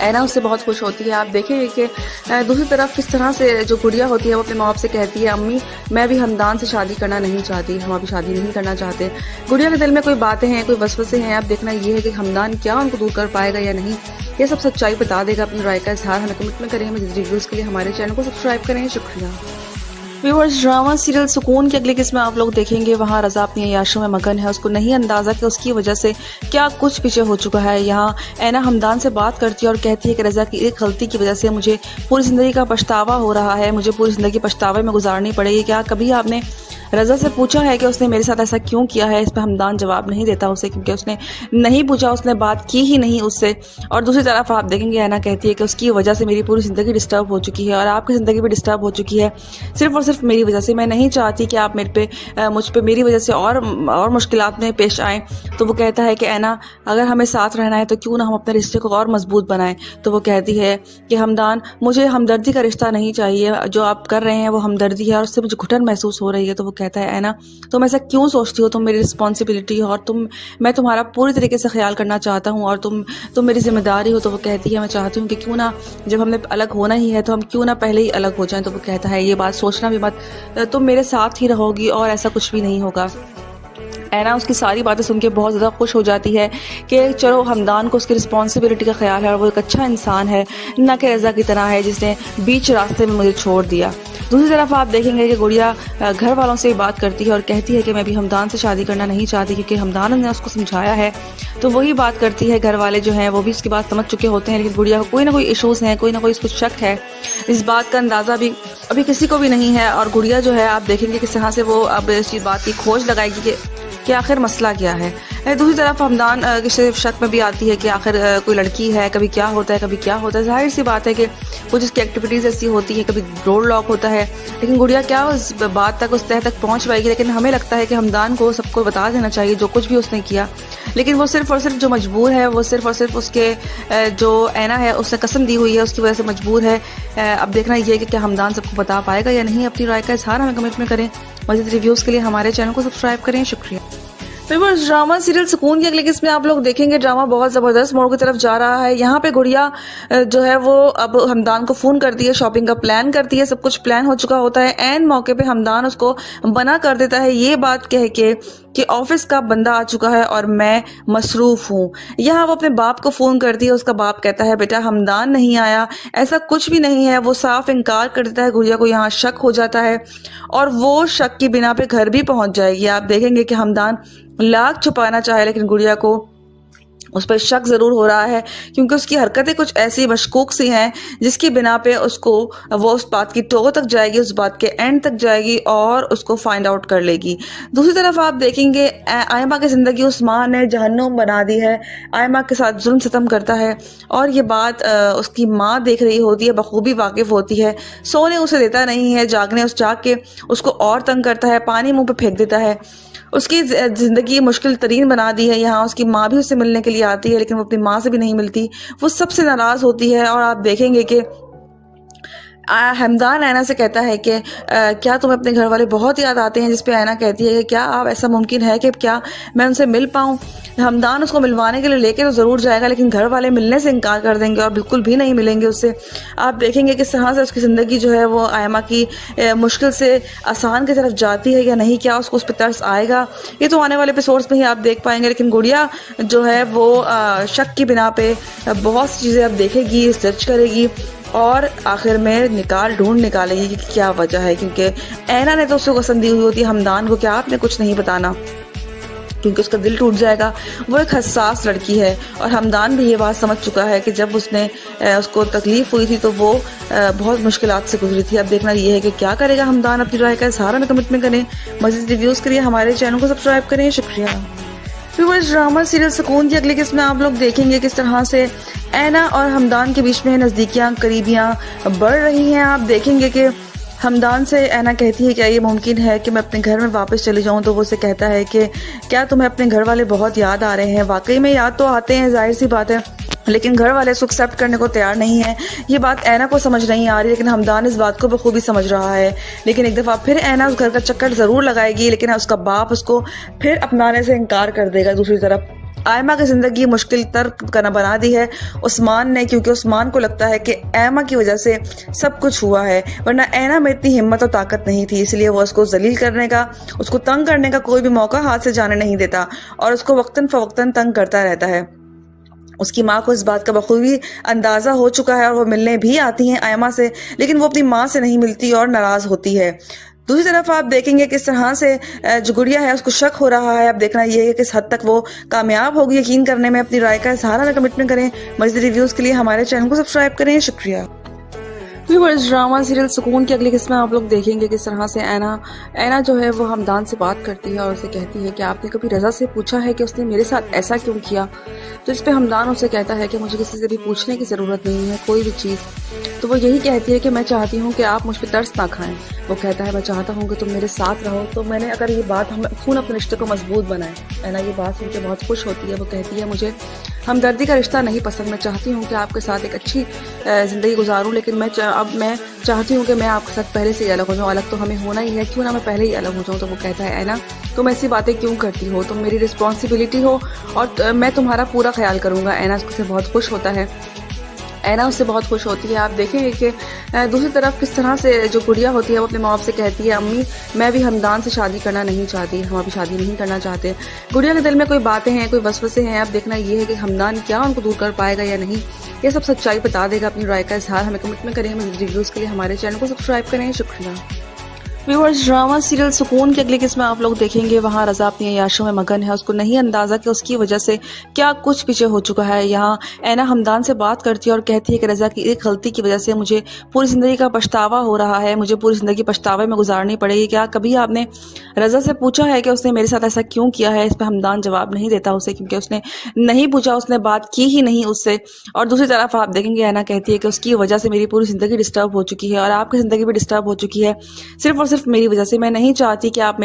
ऐना उससे बहुत खुश होती है। आप देखेंगे कि दूसरी तरफ किस तरह से जो गुड़िया होती है वो अपने माँ बाप से कहती है अम्मी मैं भी हमदान से शादी करना नहीं चाहती, हम अभी शादी नहीं करना चाहते। गुड़िया के दिल में कोई बातें हैं, कोई वसवसे हैं। अब देखना ये है कि हमदान क्या उनको दूर कर पाएगा या नहीं, ये सब सच्चाई बता देगा। अपनी राय का इजहार हमें कमिटमेंट करें। मज़ीद रिव्यूज़ के लिए हमारे चैनल को सब्सक्राइब करें। शुक्रिया। व्यूअर्स, ड्रामा सीरियल सुकून की अगली किस्म में आप लोग देखेंगे वहाँ रज़ा अपनी अय्याशों में मगन है। उसको नहीं अंदाज़ा कि उसकी वजह से क्या कुछ पीछे हो चुका है। यहाँ ऐना हमदान से बात करती है और कहती है कि रज़ा की एक गलती की वजह से मुझे पूरी ज़िंदगी का पछतावा हो रहा है, मुझे पूरी ज़िंदगी पछतावे में गुजारनी पड़ेगी। क्या कभी आपने रज़ा से पूछा है कि उसने मेरे साथ ऐसा क्यों किया है। इस पर हमदान जवाब नहीं देता उसे, क्योंकि उसने नहीं पूछा, उसने बात की ही नहीं उससे। और दूसरी तरफ आप देखेंगे ऐना कहती है कि उसकी वजह से मेरी पूरी ज़िंदगी डिस्टर्ब हो चुकी है और आपकी ज़िंदगी भी डिस्टर्ब हो चुकी है सिर्फ और सिर्फ मेरी वजह से। मैं नहीं चाहती कि आप मुझ पे मेरी वजह से और मुश्किलात में पेश आएँ। तो वो कहता है कि ऐना अगर हमें साथ रहना है तो क्यों ना हम अपने रिश्ते को और मजबूत बनाएं। तो वो कहती है कि हमदान मुझे हमदर्दी का रिश्ता नहीं चाहिए, जो आप कर रहे हैं वो हमदर्दी है और उससे मुझे घुटन महसूस हो रही है। तो वो कहता है ऐना तुम ऐसा क्यों सोचती हो, तुम मेरी रिस्पॉन्सिबिलिटी हो और मैं तुम्हारा पूरी तरीके से ख्याल करना चाहता हूँ और तुम मेरी जिम्मेदारी हो। तो वो कहती है मैं चाहती हूँ कि क्यों ना जब हमने अलग होना ही है तो हम क्यों ना पहले ही अलग हो जाएं। तो वो कहता है ये बात सोचना भी मत, तुम मेरे साथ ही रहोगी और ऐसा कुछ भी नहीं होगा। ऐना उसकी सारी बातें सुन के बहुत ज़्यादा खुश हो जाती है कि चलो हमदान को उसकी रिस्पॉन्सिबिलिटी का ख्याल है और वो एक अच्छा इंसान है, ना कि रज़ा की तरह है जिसने बीच रास्ते में मुझे छोड़ दिया। दूसरी तरफ आप देखेंगे कि गुड़िया घर वालों से बात करती है और कहती है कि मैं भी हमदान से शादी करना नहीं चाहती, क्योंकि हमदान ने उसको समझाया है। तो वही बात करती है, घर वाले जो हैं वो भी उसकी बात समझ चुके होते हैं, लेकिन गुड़िया को कोई ना कोई इशूज़ हैं, कोई ना कोई इसको शक है। इस बात का अंदाज़ा भी अभी किसी को भी नहीं है और गुड़िया जो है आप देखेंगे किस तरह से वो अब इस बात की खोज लगाएगी कि आखिर मसला क्या है। दूसरी तरफ हमदान किसी शक में भी आती है कि आखिर कोई लड़की है, कभी क्या होता है कभी क्या होता है। जाहिर सी बात है कि कुछ उसकी एक्टिविटीज़ ऐसी होती हैं, कभी डोर लॉक होता है, लेकिन गुड़िया क्या उस बात तक उस तह तक पहुंच पाएगी। लेकिन हमें लगता है कि हमदान को सबको बता देना चाहिए जो कुछ भी उसने किया, लेकिन वो सिर्फ और सिर्फ जो मजबूर है, वो सिर्फ और सिर्फ उसके जो ऐना है उसने कसम दी हुई है उसकी वजह से मजबूर है। अब देखना ये है कि क्या हमदान सबको बता पाएगा या नहीं। अपनी राय का इजहार हमें कमेंट में करें। मज़ीद रिव्यूज़ के लिए हमारे चैनल को सब्सक्राइब करें। शुक्रिया। व्यूअर्स, ड्रामा सीरियल सुकून की अगली किस्त में आप लोग देखेंगे ड्रामा बहुत ज़बरदस्त मोड़ की तरफ जा रहा है। यहाँ पे गुड़िया जो है वो अब हमदान को फ़ोन करती है, शॉपिंग का प्लान करती है, सब कुछ प्लान हो चुका होता है। एन मौके पे हमदान उसको मना कर देता है ये बात कह के कि ऑफिस का बंदा आ चुका है और मैं मसरूफ़ हूँ। यहाँ वो अपने बाप को फ़ोन करती है, उसका बाप कहता है बेटा हमदान नहीं आया, ऐसा कुछ भी नहीं है। वो साफ इनकार कर देता है। गुड़िया को यहाँ शक हो जाता है और वो शक की बिना पे घर भी पहुँच जाएगी। आप देखेंगे कि हमदान लाख छुपाना चाहे लेकिन गुड़िया को उस पर शक ज़रूर हो रहा है, क्योंकि उसकी हरकतें कुछ ऐसी मशकूक सी हैं जिसकी बिना पे उसको वो उस बात की टो तक जाएगी, उस बात के एंड तक जाएगी और उसको फाइंड आउट कर लेगी। दूसरी तरफ आप देखेंगे आयमा की ज़िंदगी उस्मान ने जहन्नुम बना दी है। आयमा के साथ जुल्म सितम करता है और ये बात उसकी माँ देख रही होती है, बखूबी वाकिफ़ होती है। सोने उसे देता नहीं है, जाग के उसको और तंग करता है, पानी मुँह पर फेंक देता है। उसकी ज़िंदगी मुश्किल तरीन बना दी है। यहाँ उसकी माँ भी उससे मिलने के लिए आती है लेकिन वो अपनी माँ से भी नहीं मिलती, वो सबसे नाराज़ होती है। और आप देखेंगे कि हमदान ऐना से कहता है कि क्या तुम्हें अपने घर वाले बहुत याद आते हैं, जिस पे ऐना कहती है कि क्या आप ऐसा मुमकिन है कि क्या मैं उनसे मिल पाऊँ। हमदान उसको मिलवाने के लिए लेके तो ज़रूर जाएगा, लेकिन घर वाले मिलने से इनकार कर देंगे और बिल्कुल भी नहीं मिलेंगे उससे। आप देखेंगे किस तरह से उसकी ज़िंदगी जो है वो आयमा की मुश्किल से आसान की तरफ जाती है या नहीं, क्या उसको उस पर तरस आएगा, ये तो आने वाले एपिसोड्स में ही आप देख पाएंगे। लेकिन गुड़िया जो है वो शक की बिना पे बहुत सी चीज़ें अब देखेगी, रिसर्च करेगी और आखिर में ढूंढ निकालेगी कि क्या वजह है, क्योंकि ऐना ने तो उसको कसम दी हुई होती है हमदान को कि आपने कुछ नहीं बताना, क्योंकि उसका दिल टूट जाएगा। वो एक हसास लड़की है और हमदान भी ये बात समझ चुका है कि जब उसको तकलीफ हुई थी तो वो बहुत मुश्किलात से गुजरी थी। अब देखना ये है कि क्या करेगा हमदान, अपनी राय का इजहार में कमेंट में करें। मज़ीद रिव्यूज़ के लिए हमारे चैनल को सब्सक्राइब करें। शुक्रिया। व्यूअर्स, ड्रामा सीरियल सुकून की अगली किस्त में आप लोग देखेंगे किस तरह से ऐना और हमदान के बीच में नज़दीकियाँ करीबियाँ बढ़ रही हैं। आप देखेंगे कि हमदान से ऐना कहती है क्या ये मुमकिन है कि मैं अपने घर में वापस चली जाऊं, तो वो उसे कहता है कि क्या तुम्हें अपने घर वाले बहुत याद आ रहे हैं। वाकई में याद तो आते हैं, जाहिर सी बात है, लेकिन घर वाले इसको एक्सेप्ट करने को तैयार नहीं है। ये बात ऐना को समझ नहीं आ रही, लेकिन हमदान इस बात को बखूबी समझ रहा है। लेकिन एक दफ़ा फिर ऐना उस घर का चक्कर ज़रूर लगाएगी, लेकिन उसका बाप उसको फिर अपनाने से इनकार कर देगा। दूसरी तरफ आयमा की ज़िंदगी मुश्किल तर करना बना दी है उस्मान ने, क्योंकि उस्मान को लगता है कि ऐमा की वजह से सब कुछ हुआ है, वरना ऐना में इतनी हिम्मत और ताकत नहीं थी। इसलिए वो उसको जलील करने का, उसको तंग करने का कोई भी मौका हाथ से जाने नहीं देता और उसको वक्तन फवक्तन तंग करता रहता है। उसकी माँ को इस बात का बखूबी अंदाज़ा हो चुका है और वो मिलने भी आती हैं आयमा से, लेकिन वो अपनी माँ से नहीं मिलती और नाराज़ होती है। दूसरी तरफ आप देखेंगे किस तरह से जो गुड़िया है उसको शक हो रहा है। अब देखना ये है कि किस हद तक वो कामयाब होगी यकीन करने में। अपनी राय का इजहार में कमेंट करें। मज़ीद रिव्यूज़ के लिए हमारे चैनल को सब्सक्राइब करें। शुक्रिया। व्यूअर्स, ड्रामा सीरियल सुकून की अगली किस्त में आप लोग देखेंगे किस तरह से ऐना जो है वो हमदान से बात करती है और उसे कहती है कि आपने कभी रज़ा से पूछा है कि उसने मेरे साथ ऐसा क्यों किया। तो इस पे हमदान उसे कहता है कि मुझे किसी से भी पूछने की ज़रूरत नहीं है कोई भी चीज़। तो वो यही कहती है कि मैं चाहती हूँ कि आप मुझ पर तरस ना खाएं। वो कहता है मैं चाहता हूँ कि तुम मेरे साथ रहो। तो मैंने अगर ये बात हम खून अपने रिश्ते को मजबूत बनाए। ऐना ये बात सुन के बहुत खुश होती है। वो कहती है मुझे हमदर्दी का रिश्ता नहीं पसंद, मैं चाहती हूँ कि आपके साथ एक अच्छी ज़िंदगी गुजारूँ, लेकिन मैं चाहती हूँ कि मैं आपके साथ पहले से ही अलग हो जाऊँ। अलग तो हमें होना ही है, क्यों ना मैं पहले ही अलग हो जाऊँ। तो वो कहता है ऐना तुम ऐसी बातें क्यों करती हो, तुम मेरी रिस्पॉन्सिबिलिटी हो और मैं तुम्हारा पूरा ख्याल करूँगा। ऐना उससे बहुत खुश होता है। ऐना उससे बहुत खुश होती है। आप देखेंगे कि दूसरी तरफ किस तरह से जो गुड़िया होती है वो अपने माँ बाप से कहती है अम्मी मैं भी हमदान से शादी करना नहीं चाहती, हम अभी शादी नहीं करना चाहते। गुड़िया के दिल में कोई बातें हैं, कोई वसवसे हैं। आप देखना ये है कि हमदान क्या उनको दूर कर पाएगा या नहीं, ये सब सच्चाई बता देगा। अपनी राय का इजहार हमें कमेंट में करें। रिव्यूज़ के लिए हमारे चैनल को सब्सक्राइब करें। शुक्रिया। व्यूअर्स, ड्रामा सीरियल सुकून की अगली किस्त में आप लोग देखेंगे वहाँ रज़ा अपनी अय्याशों में मगन है। उसको नहीं अंदाज़ा कि उसकी वजह से क्या कुछ पीछे हो चुका है। यहाँ ऐना हमदान से बात करती है और कहती है कि रज़ा की एक गलती की वजह से मुझे पूरी ज़िंदगी का पछतावा हो रहा है, मुझे पूरी ज़िंदगी पछतावे में गुजारनी पड़ेगी। क्या कभी आपने रज़ा से पूछा है कि उसने मेरे साथ ऐसा क्यों किया है। इस पर हमदान जवाब नहीं देता उसे, क्योंकि उसने नहीं पूछा, उसने बात की ही नहीं उससे। और दूसरी तरफ आप देखेंगे ऐना कहती है कि उसकी वजह से मेरी पूरी ज़िंदगी डिस्टर्ब हो चुकी है और आपकी ज़िंदगी भी डिस्टर्ब हो चुकी है, सिर्फ और सिर्फ मेरी वजह से। मैं नहीं चाहती कि आप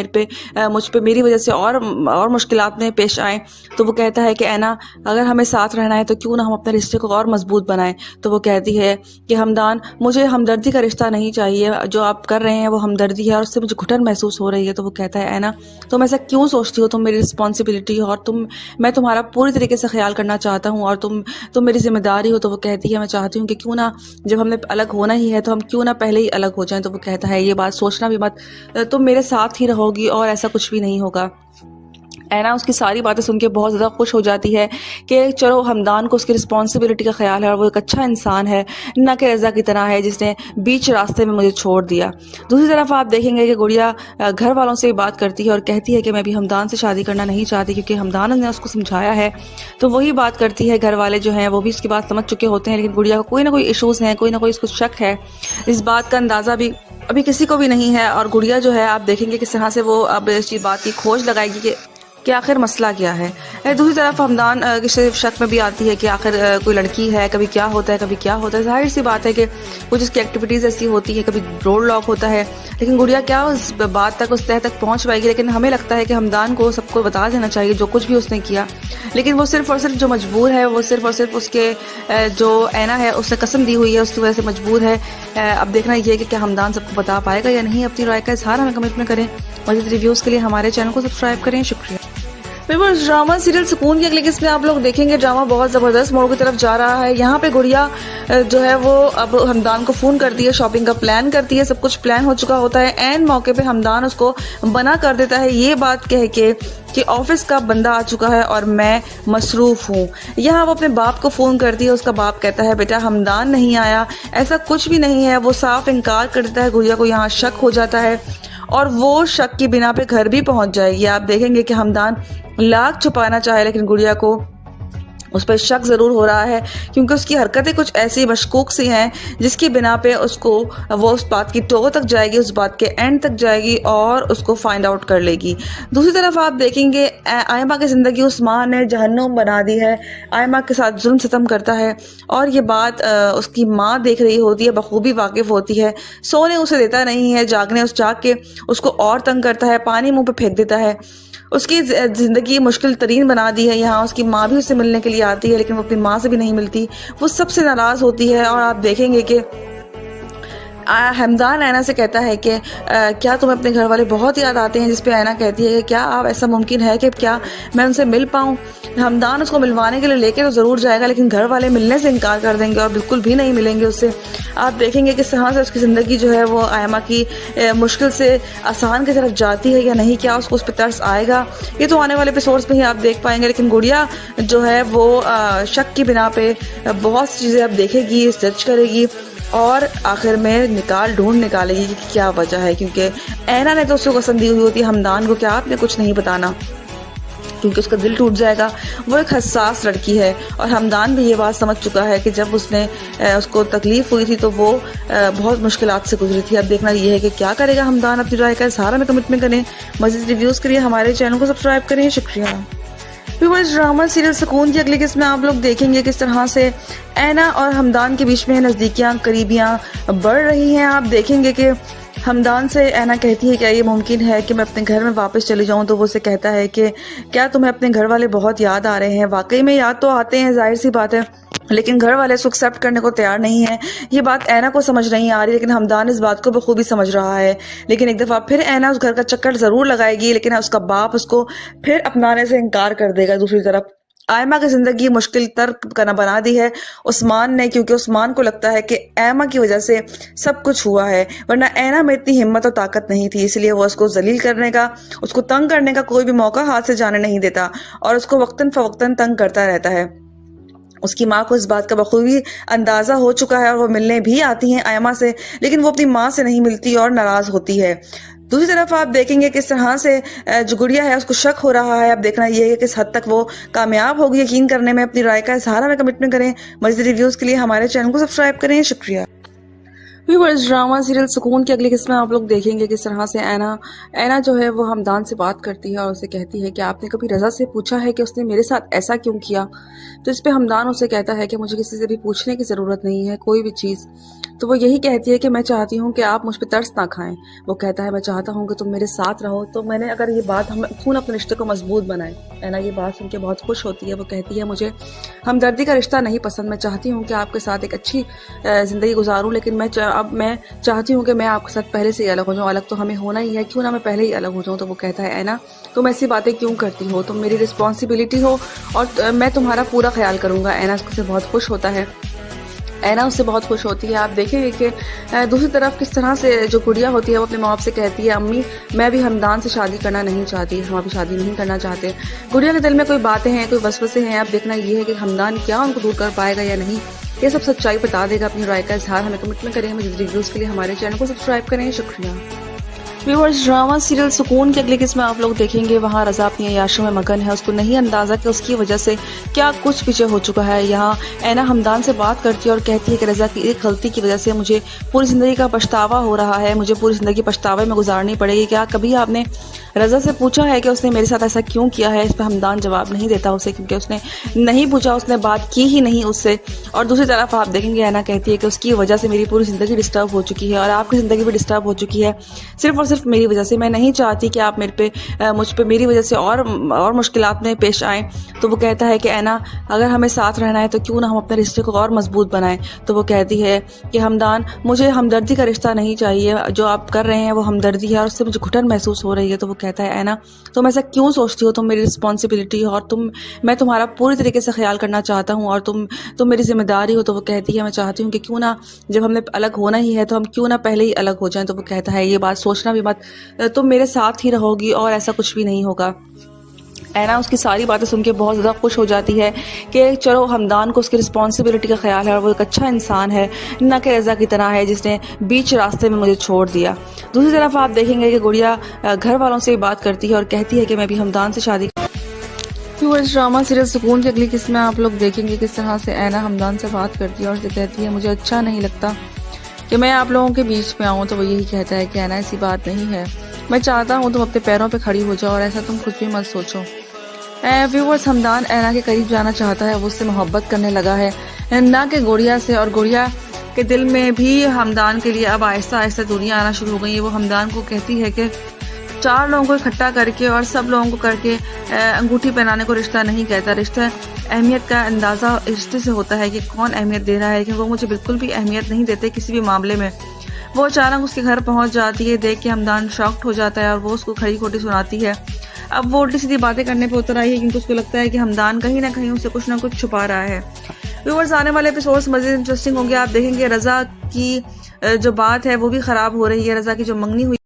मुझ पे मेरी वजह से और मुश्किलात में पेश आएं। तो वो कहता है कि ऐना अगर हमें साथ रहना है तो क्यों ना हम अपने रिश्ते को और मजबूत बनाएं। तो वो कहती है कि हमदान मुझे हमदर्दी का रिश्ता नहीं चाहिए, जो आप कर रहे हैं वो हमदर्दी है और उससे मुझे घुटन महसूस हो रही है। तो वो कहता है ऐना तुम ऐसा क्यों सोचती हो, तुम मेरी रिस्पॉन्सिबिलिटी हो और मैं तुम्हारा पूरी तरीके से ख्याल करना चाहता हूँ और तुम मेरी जिम्मेदारी हो। तो वो कहती है मैं चाहती हूँ कि क्यों ना जब हमने अलग होना ही है तो हम क्यों ना पहले ही अलग हो जाएं। तो वो कहता है ये बात सोचना भी मत, तुम मेरे साथ ही रहोगी और ऐसा कुछ भी नहीं होगा। ऐना उसकी सारी बातें सुन के बहुत ज़्यादा खुश हो जाती है कि चलो हमदान को उसकी रिस्पॉन्सिबिलिटी का ख्याल है और वो एक अच्छा इंसान है, ना कि रज़ा की तरह है जिसने बीच रास्ते में मुझे छोड़ दिया। दूसरी तरफ आप देखेंगे कि गुड़िया घर वालों से बात करती है और कहती है कि मैं भी हमदान से शादी करना नहीं चाहती, क्योंकि हमदान ने उसको समझाया है। तो वही बात करती है। घर वाले जो हैं वो भी उसकी बात समझ चुके होते हैं, लेकिन गुड़िया को कोई ना कोई इशूज़ हैं, कोई ना कोई उसको शक है। इस बात का अंदाज़ा भी अभी किसी को भी नहीं है। और गुड़िया जो है आप देखेंगे किस तरह से वो अब इस बात की खोज लगाएगी कि कि आखिर मसला क्या है। दूसरी तरफ हमदान की सिर्फ शक में भी आती है कि आखिर कोई लड़की है, कभी क्या होता है कभी क्या होता है। जाहिर सी बात है कि कुछ उसकी एक्टिविटीज़ ऐसी होती है, कभी रोड लॉक होता है, लेकिन गुड़िया क्या उस बात तक, उस तह तक पहुंच पाएगी। लेकिन हमें लगता है कि हमदान को सबको बता देना चाहिए जो कुछ भी उसने किया, लेकिन वो सिर्फ और सिर्फ जो मजबूर है, वो सिर्फ और सिर्फ उसके जो ऐना है उसने कसम दी हुई है, उसकी वजह से मजबूर है। अब देखना ये है कि क्या हमदान सबको बता पाएगा या नहीं। अपनी राय का इजहार हमें कमेंट में करें। मज़ीद रिव्यूज़ के लिए हमारे चैनल को सब्सक्राइब करें। शुक्रिया। ड्रामा सीरियल सुकून की अगली किस्त में आप लोग देखेंगे ड्रामा बहुत ज़बरदस्त मोड़ की तरफ जा रहा है। यहाँ पे गुड़िया जो है वो अब हमदान को फ़ोन करती है, शॉपिंग का प्लान करती है, सब कुछ प्लान हो चुका होता है। एन मौके पे हमदान उसको मना कर देता है ये बात कह के कि ऑफिस का बंदा आ चुका है और मैं मसरूफ़ हूँ। यहाँ वो अपने बाप को फ़ोन करती है, उसका बाप कहता है बेटा हमदान नहीं आया, ऐसा कुछ भी नहीं है। वो साफ इनकार कर देता है। गुड़िया को यहाँ शक हो जाता है और वो शक की बिना पे घर भी पहुंच जाएगी। आप देखेंगे कि हमदान लाख छुपाना चाहे, लेकिन गुड़िया को उस पर शक ज़रूर हो रहा है क्योंकि उसकी हरकतें कुछ ऐसी मशकूक सी हैं जिसकी बिना पे उसको वो उस बात की टो तक जाएगी, उस बात के एंड तक जाएगी और उसको फाइंड आउट कर लेगी। दूसरी तरफ आप देखेंगे आयमा की ज़िंदगी उस्मान ने जहन्नुम बना दी है। आयमा के साथ जुल्म सितम करता है और ये बात उसकी माँ देख रही होती है, बखूबी वाकिफ़ होती है। सोने उसे देता नहीं है, जाग के उसको और तंग करता है, पानी मुँह पे फेंक देता है। उसकी ज़िंदगी मुश्किल तरीन बना दी है। यहाँ उसकी माँ भी उससे मिलने के लिए आती है, लेकिन वो अपनी माँ से भी नहीं मिलती, वो सबसे नाराज़ होती है। और आप देखेंगे कि हमदान ऐना से कहता है कि क्या तुम्हें अपने घर वाले बहुत याद आते हैं, जिस पे ऐना कहती है कि क्या आप ऐसा मुमकिन है कि क्या मैं उनसे मिल पाऊँ। हमदान उसको मिलवाने के लिए लेके तो ज़रूर जाएगा, लेकिन घर वाले मिलने से इनकार कर देंगे और बिल्कुल भी नहीं मिलेंगे उससे। आप देखेंगे किस तरह से उसकी ज़िंदगी जो है वो आयमा की मुश्किल से आसान की तरफ जाती है या नहीं, क्या उसको उस पर तरस आएगा, ये तो आने वाले एपिसोड्स में ही आप देख पाएंगे। लेकिन गुड़िया जो है वो शक की बिना पे बहुत सी चीज़ें अब देखेगी, जज करेगी और आखिर में ढूंढ निकालेगी कि क्या वजह है, क्योंकि ऐना ने तो उसको कसम दी हुई होती है हमदान को कि आपने कुछ नहीं बताना, क्योंकि उसका दिल टूट जाएगा। वो एक हसास लड़की है और हमदान भी ये बात समझ चुका है कि जब उसको तकलीफ हुई थी तो वो बहुत मुश्किलात से गुजरी थी। अब देखना ये है कि क्या करेगा हमदान। अपनी राय का इजहार में कमेंट में करें। मज़ीद रिव्यूज़ के लिए हमारे चैनल को सब्सक्राइब करें। शुक्रिया। ड्रामा सीरियल सुकून की अगली किस्त में आप लोग देखेंगे किस तरह से ऐना और हमदान के बीच में नज़दीकियाँ करीबियाँ बढ़ रही हैं। आप देखेंगे कि हमदान से ऐना कहती है क्या ये मुमकिन है कि मैं अपने घर में वापस चली जाऊं, तो वो उसे कहता है कि क्या तुम्हें अपने घर वाले बहुत याद आ रहे हैं। वाकई में याद तो आते हैं, जाहिर सी बात है, लेकिन घर वाले इसको एक्सेप्ट करने को तैयार नहीं है। ये बात ऐना को समझ नहीं आ रही, लेकिन हमदान इस बात को बखूबी समझ रहा है। लेकिन एक दफ़ा फिर ऐना उस घर का चक्कर ज़रूर लगाएगी, लेकिन उसका बाप उसको फिर अपनाने से इनकार कर देगा। दूसरी तरफ आयमा की ज़िंदगी मुश्किल तर बना दी है उस्मान ने, क्योंकि उस्मान को लगता है कि ऐमा की वजह से सब कुछ हुआ है, वरना ऐना में इतनी हिम्मत और ताकत नहीं थी। इसलिए वो उसको जलील करने का, उसको तंग करने का कोई भी मौका हाथ से जाने नहीं देता और उसको वक्तन फवक्तन तंग करता रहता है। उसकी माँ को इस बात का बखूबी अंदाज़ा हो चुका है और वो मिलने भी आती हैं आयमा से, लेकिन वो अपनी माँ से नहीं मिलती और नाराज़ होती है। दूसरी तरफ आप देखेंगे किस तरह से जो गुड़िया है उसको शक हो रहा है। अब देखना ये है कि किस हद तक वो कामयाब होगी यकीन करने में। अपनी राय का इजहार में कमेंट करें। मज़ीद रिव्यूज़ के लिए हमारे चैनल को सब्सक्राइब करें। शुक्रिया। ड्रामा सीरियल सुकून की अगली किस्त में आप लोग देखेंगे किस तरह से ऐना जो है वो हमदान से बात करती है और उसे कहती है कि आपने कभी रज़ा से पूछा है कि उसने मेरे साथ ऐसा क्यों किया। तो इस पे हमदान उसे कहता है कि मुझे किसी से भी पूछने की ज़रूरत नहीं है कोई भी चीज़। तो वो यही कहती है कि मैं चाहती हूँ कि आप मुझ पर तरस ना खाएं। वो कहता है मैं चाहता हूँ कि तुम मेरे साथ रहो। तो मैंने अगर ये बात हम खून अपने रिश्ते को मजबूत बनाए। ऐना ये बात सुन के बहुत खुश होती है। वो कहती है मुझे हमदर्दी का रिश्ता नहीं पसंद, मैं चाहती हूँ कि आपके साथ एक अच्छी ज़िंदगी गुजारूँ, लेकिन अब मैं चाहती हूँ कि मैं आपके साथ पहले से ही अलग हो जाऊँ। अलग तो हमें होना ही है, क्यों ना मैं पहले ही अलग हो जाऊँ। तो वो कहता है ऐना तुम ऐसी बातें क्यों करती हो, तुम मेरी रिस्पॉन्सिबिलिटी हो और मैं तुम्हारा पूरा ख्याल करूँगा। ऐना उससे बहुत खुश होता है। ऐना उससे बहुत खुश होती है। आप देखेंगे कि दूसरी तरफ किस तरह से जो गुड़िया होती है वो अपने माँ बाप से कहती है अम्मी मैं भी हमदान से शादी करना नहीं चाहती, हम अभी शादी नहीं करना चाहते। गुड़िया के दिल में कोई बातें हैं, कोई वसवसे हैं। आप देखना ये है कि हमदान क्या उनको दूर कर पाएगा या नहीं, ये सब सच्चाई बता देगा। अपनी राय का इजहार हमें कमेंट में करें। मज़ीद रिव्यूज़ के लिए हमारे चैनल को सब्सक्राइब करें। शुक्रिया। व्यूअर्स, ड्रामा सीरियल सुकून की अगली किस्म आप लोग देखेंगे। वहाँ रजा अपनी अय्याशों में मगन है। उसको नहीं अंदाजा कि उसकी वजह से क्या कुछ पीछे हो चुका है। यहाँ ऐना हमदान से बात करती है और कहती है कि रजा की एक गलती की वजह से मुझे पूरी ज़िंदगी का पछतावा हो रहा है, मुझे पूरी ज़िंदगी पछतावे में गुजारनी पड़ेगी। क्या कभी आपने रजा से पूछा है कि उसने मेरे साथ ऐसा क्यों किया है? इस पर हमदान जवाब नहीं देता उसे, क्योंकि उसने नहीं पूछा, उसने बात की ही नहीं उससे। और दूसरी तरफ आप देखेंगे ऐना कहती है कि उसकी वजह से मेरी पूरी ज़िंदगी डिस्टर्ब हो चुकी है और आपकी ज़िंदगी भी डिस्टर्ब हो चुकी है, सिर्फ और सिर्फ मेरी वजह से। मैं नहीं चाहती कि आप मुझ पे मेरी वजह से और मुश्किलात में पेश आएँ। तो वो कहता है कि ऐना, अगर हमें साथ रहना है तो क्यों ना हम अपने रिश्ते को और मजबूत बनाएं। तो वो कहती है कि हमदान, मुझे हमदर्दी का रिश्ता नहीं चाहिए, जो आप कर रहे हैं वो हमदर्दी है और उससे मुझे घुटन महसूस हो रही है। तो वो कहता है ऐना, तुम ऐसा क्यों सोचती हो? तुम मेरी रिस्पॉन्सिबिलिटी हो और मैं तुम्हारा पूरी तरीके से ख्याल करना चाहता हूँ और तुम मेरी जिम्मेदारी हो। तो वो कहती है, मैं चाहती हूँ कि क्यों ना, जब हमें अलग होना ही है तो हम क्यों ना पहले ही अलग हो जाएं। तो वो कहता है, ये बात सोचना भी मत, तुम मेरे साथ ही रहोगी और ऐसा कुछ भी नहीं होगा। ऐना उसकी सारी बातें सुन के बहुत ज़्यादा खुश हो जाती है कि चलो हमदान को उसकी रिस्पॉन्सिबिलिटी का ख्याल है और वो एक अच्छा इंसान है, ना कि रज़ा की तरह है जिसने बीच रास्ते में मुझे छोड़ दिया। दूसरी तरफ आप देखेंगे कि गुड़िया घर वालों से बात करती है और कहती है कि मैं भी हमदान से शादी। व्यूअर्स, ड्रामा सीरियल सुकून की अगली किस्म में आप लोग देखेंगे किस तरह से ऐना हमदान से बात करती है और उसे कहती है, मुझे अच्छा नहीं लगता कि मैं आप लोगों के बीच में आऊँ। तो वो यही कहता है कि ऐना, ऐसी बात नहीं है, मैं चाहता हूँ तुम अपने पैरों पे खड़ी हो जाओ और ऐसा तुम कुछ भी मत सोचो। व्यूअर्स, हमदान ऐना के करीब जाना चाहता है, वो उससे मोहब्बत करने लगा है, ना कि गुड़िया से। और गुड़िया के दिल में भी हमदान के लिए अब आहिस्ता आहिस्ता दूरियां आना शुरू हो गई है। वो हमदान को कहती है कि 4 लोगों को इकट्ठा करके और सब लोगों को करके अंगूठी पहनाने को रिश्ता नहीं कहता। रिश्ता अहमियत का अंदाज़ा रिश्ते से होता है कि कौन अहमियत दे रहा है, क्योंकि वो मुझे बिल्कुल भी अहमियत नहीं देते किसी भी मामले में। वो अचानक उसके घर पहुंच जाती है, देख के हमदान शॉक्ड हो जाता है और वो उसको खड़ी खोटी सुनाती है। अब वो उल्टी सीधी बातें करने पे उतर आई है, क्योंकि उसको लगता है कि हमदान कहीं ना कहीं उससे कुछ ना कुछ छुपा रहा है। व्यूअर्स, आने वाले एपिसोड्स मज़ीद इंटरेस्टिंग होंगे। आप देखेंगे रज़ा की जो बात है वो भी ख़राब हो रही है। रज़ा की जो मंगनी हुई